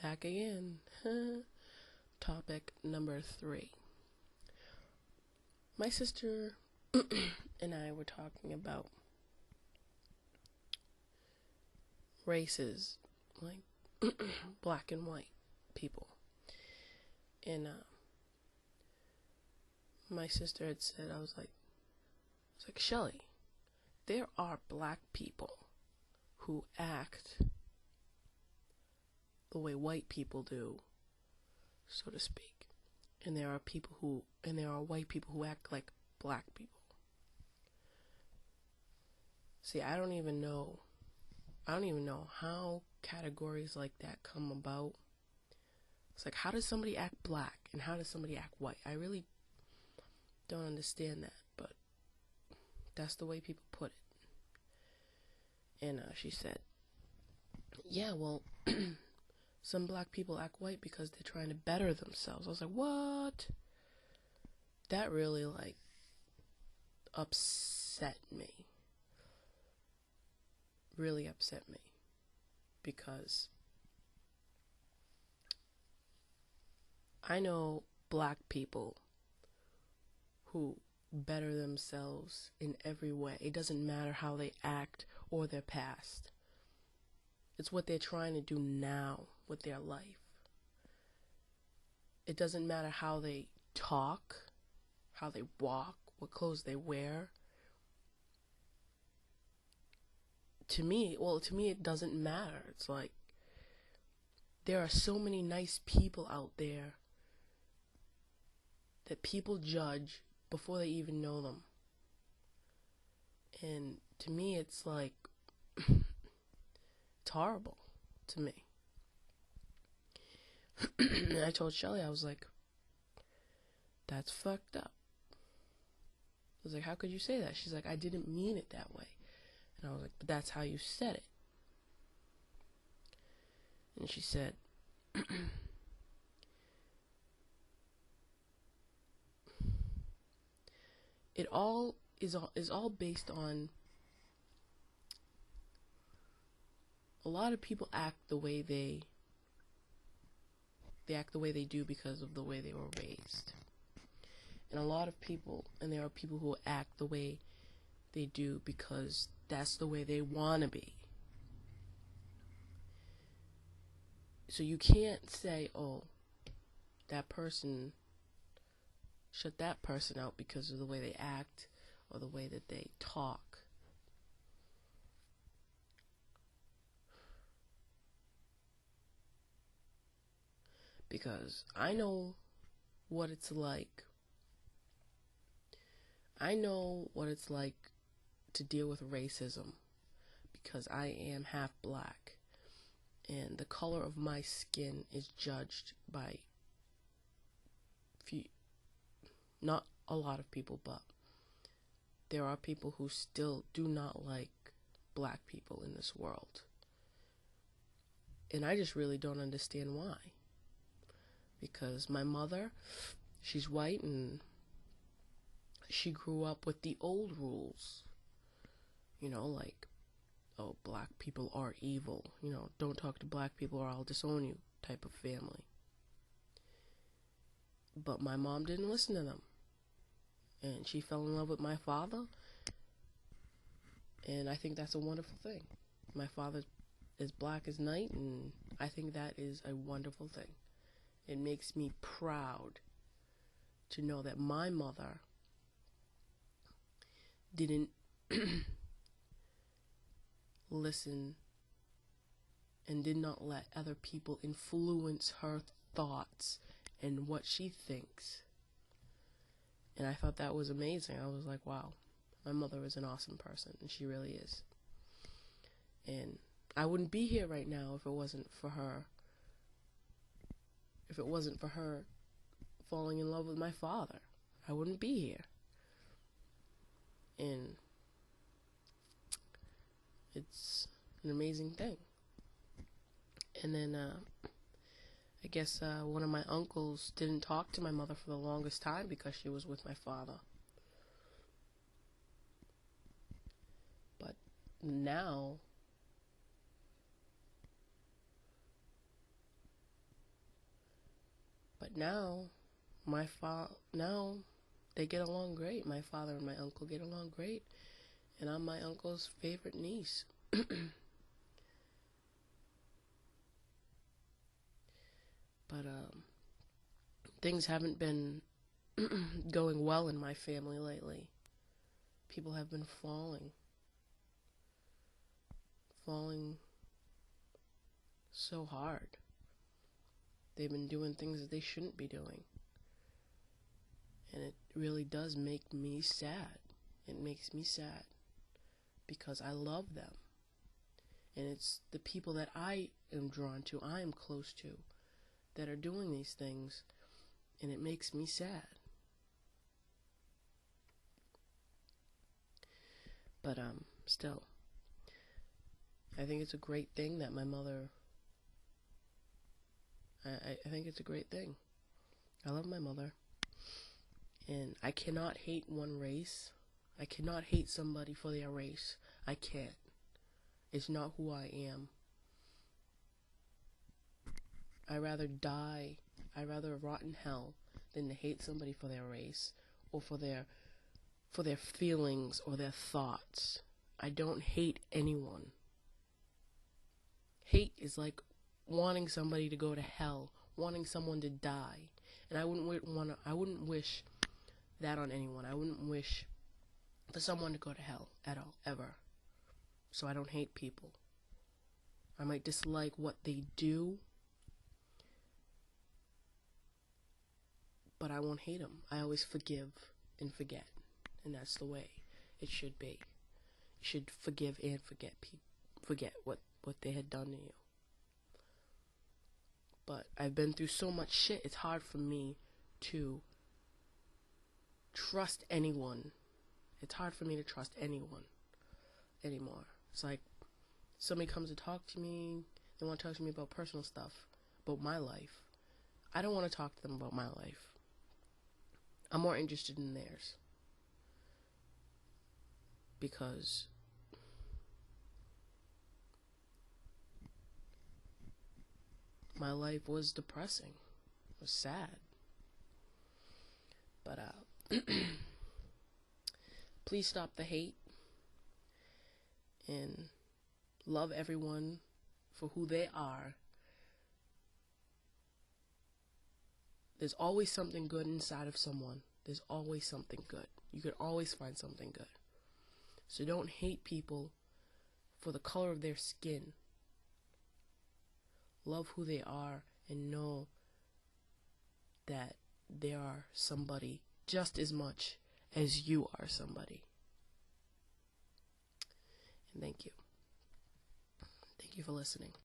Back again. Topic number 3. My sister and I were talking about races, like black and white people. And my sister had said, I was like, Shelly, there are black people who act the way white people do, so to speak. And there are white people who act like black people. See, I don't even know how categories like that come about. It's like, how does somebody act black and how does somebody act white? I really don't understand that, but that's the way people put it. And she said, yeah, well, some black people act white because they're trying to better themselves. I was like, what? That really, upset me. Really upset me. Because I know black people who better themselves in every way. It doesn't matter how they act or their past. It's what they're trying to do now with their life. It doesn't matter how they talk, how they walk, what clothes they wear. To me, it doesn't matter. It's like, there are so many nice people out there that people judge before they even know them. And to me, it's like, it's horrible to me. And I told Shelly, I was like, that's fucked up. I was like, how could you say that? She's like, I didn't mean it that way. And I was like, but that's how you said it. And she said, it all is all based on, a lot of people act the way they act the way they do because of the way they were raised. And there are people who act the way they do because that's the way they want to be. So you can't say, oh, shut that person out because of the way they act or the way that they talk. Because I know what it's like. I know what it's like to deal with racism because I am half black and the color of my skin is judged by not a lot of people, but there are people who still do not like black people in this world. And I just really don't understand why. Because my mother, she's white and she grew up with the old rules. Like, oh, black people are evil. Don't talk to black people or I'll disown you type of family. But my mom didn't listen to them. And she fell in love with my father. And I think that's a wonderful thing. My father is black as night, and I think that is a wonderful thing. It makes me proud to know that my mother didn't listen and did not let other people influence her thoughts and what she thinks. And I thought that was amazing. I was like, wow, my mother is an awesome person, and she really is. And I wouldn't be here right now if it wasn't for her. If it wasn't for her falling in love with my father, I wouldn't be here. And it's an amazing thing. And then I guess one of my uncles didn't talk to my mother for the longest time because she was with my father. But now But now, now they get along great. My father and my uncle get along great, and I'm my uncle's favorite niece. But things haven't been going well in my family lately. People have been falling so hard. They've been doing things that they shouldn't be doing. And it really does make me sad. It makes me sad because I love them. And it's the people that I am drawn to, I am close to, that are doing these things, and it makes me sad. But still, I think it's a great thing that my mother, I think it's a great thing. I love my mother, and I cannot hate one race. I cannot hate somebody for their race. I can't. It's not who I am. I'd rather die, I'd rather rot in hell than to hate somebody for their race or for their feelings or their thoughts. I don't hate anyone. Hate is like wanting somebody to go to hell, wanting someone to die. And I wouldn't wish that on anyone. I wouldn't wish for someone to go to hell at all, ever. So I don't hate people. I might dislike what they do, but I won't hate them. I always forgive and forget. And that's the way it should be. You should forgive and forget what they had done to you. But I've been through so much shit, it's hard for me to trust anyone. It's hard for me to trust anyone anymore. It's like somebody comes to talk to me, they want to talk to me about personal stuff, about my life. I don't want to talk to them about my life. I'm more interested in theirs. Because my life was depressing. It was sad. But please stop the hate and love everyone for who they are. There's always something good inside of someone. There's always something good. You can always find something good. So don't hate people for the color of their skin. Love who they are and know that they are somebody just as much as you are somebody. And thank you. Thank you for listening.